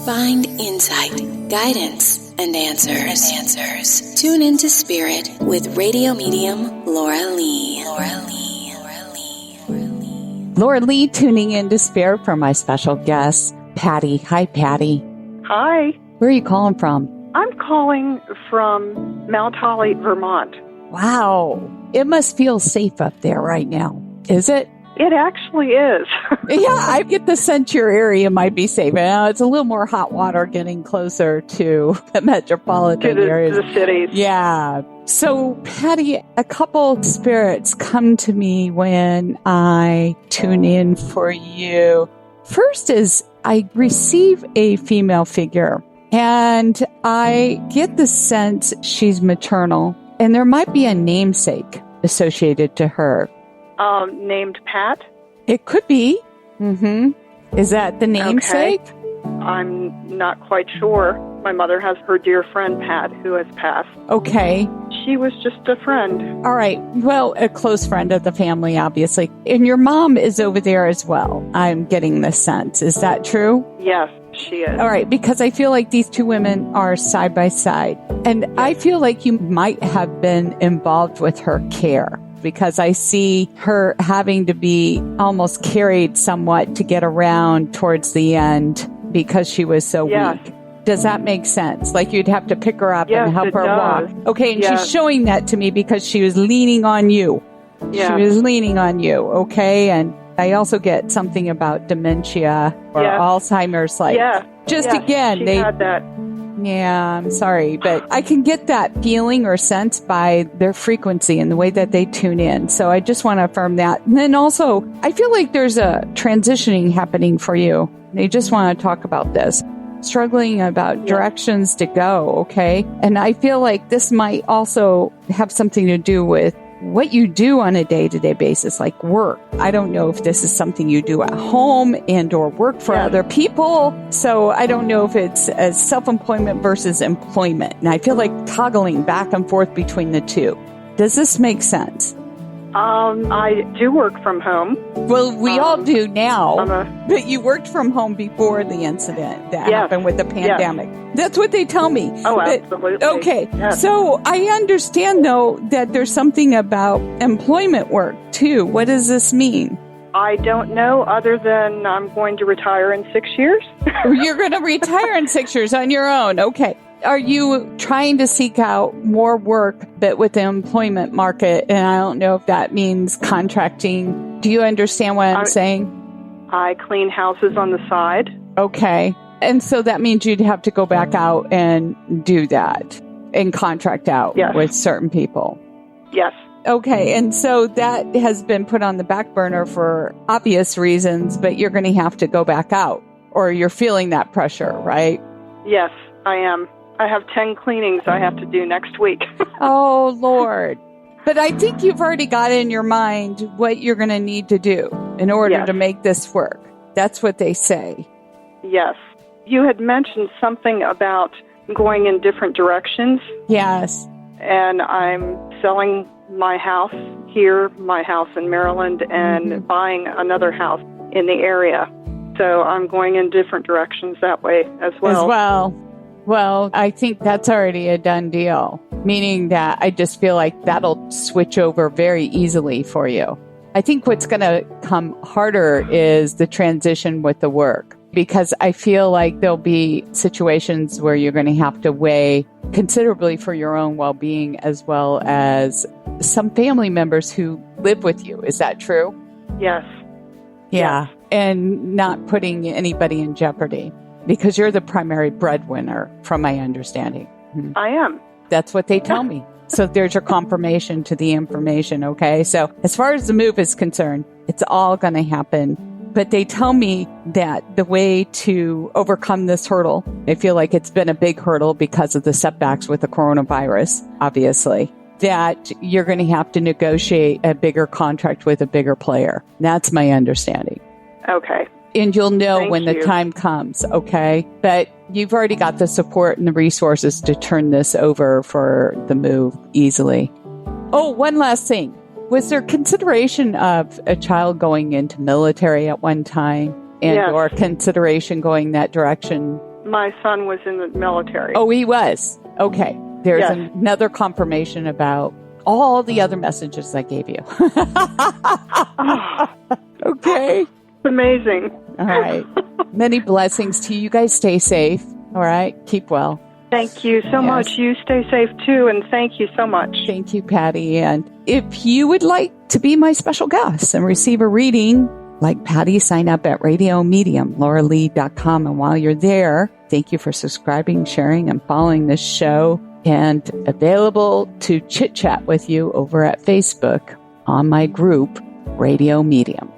Find insight, guidance, and answers. Tune into Spirit with radio medium Laura Lee. Laura Lee tuning into Spirit for my special guest, Patti. Hi, Patti. Hi. Where are you calling from? I'm calling from Mount Holly, Vermont. Wow. It must feel safe up there right now. Is it? It actually is. Yeah, I get the sense your area might be safe. Now, it's a little more hot water getting closer to the metropolitan areas. To the cities. Yeah. So, Patti, a couple spirits come to me when I tune in for you. First is I receive a female figure, and I get the sense she's maternal, and there might be a namesake associated to her. Named Pat? It could be. Mm-hmm. Is that the namesake? Okay. I'm not quite sure. My mother has her dear friend Pat, who has passed. Okay. She was just a friend. All right. Well, a close friend of the family, obviously. And your mom is over there as well. I'm getting the sense. Is that true? Yes, she is. All right. Because I feel like these two women are side by side. And I feel like you might have been involved with her care, because I see her having to be almost carried somewhat to get around towards the end because she was so weak. Does that make sense? Like you'd have to pick her up and help her walk. Okay, and she's showing that to me because she was leaning on you. She was leaning on you, okay? And I also get something about dementia or Alzheimer's. Again, she had that. Yeah, I'm sorry, but I can get that feeling or sense by their frequency and the way that they tune in. So I just want to affirm that. And then also, I feel like there's a transitioning happening for you. They just want to talk about this. Struggling about directions to go, okay? And I feel like this might also have something to do with what you do on a day-to-day basis, like work. I don't know if this is something you do at home and or work for other people. So I don't know if it's as self-employment versus employment. And I feel like toggling back and forth between the two. Does this make sense? I do work from home. Well, we all do now, but you worked from home before the incident that happened with the pandemic. That's what they tell me. Oh, absolutely. Okay. Yes. So I understand, though, that there's something about employment work, too. What does this mean? I don't know, other than I'm going to retire in 6 years. You're going to retire in 6 years on your own. Okay. Are you trying to seek out more work, but with the employment market? And I don't know if that means contracting. Do you understand what I'm saying? I clean houses on the side. Okay. And so that means you'd have to go back out and do that and contract out with certain people. Yes. Okay. And so that has been put on the back burner for obvious reasons, but you're going to have to go back out, or you're feeling that pressure, right? Yes, I am. I have 10 cleanings I have to do next week. Oh, Lord. But I think you've already got in your mind what you're going to need to do in order to make this work. That's what they say. Yes. You had mentioned something about going in different directions. Yes. And I'm selling my house here, my house in Maryland, and buying another house in the area. So I'm going in different directions that way as well. Well, I think that's already a done deal, meaning that I just feel like that'll switch over very easily for you. I think what's going to come harder is the transition with the work, because I feel like there'll be situations where you're going to have to weigh considerably for your own well-being, as well as some family members who live with you. Is that true? Yes. Yeah. Yes. And not putting anybody in jeopardy, because you're the primary breadwinner, from my understanding. I am. That's what they tell me. So there's your confirmation to the information, okay? So as far as the move is concerned, it's all going to happen. But they tell me that the way to overcome this hurdle, I feel like it's been a big hurdle because of the setbacks with the coronavirus, obviously, that you're going to have to negotiate a bigger contract with a bigger player. That's my understanding. Okay. And you'll know Thank when you. the time comes, okay? But you've already got the support and the resources to turn this over for the move easily. Oh, one last thing. Was there consideration of a child going into military at one time, and or consideration going that direction my son was in the military. Oh, he was. Okay. There's Yes. another confirmation about all the other messages I gave you. Okay. Amazing. All right. Many blessings to you. You guys stay safe. All right. Keep well. Thank you so Yes. much. You stay safe too, and thank you so much. Thank you, Patti. And if you would like to be my special guest and receive a reading like Patti, sign up at radiomedium.lauralee.com. And while you're there, thank you for subscribing, sharing, and following this show, and available to chit chat with you over at Facebook on my group, Radio Medium.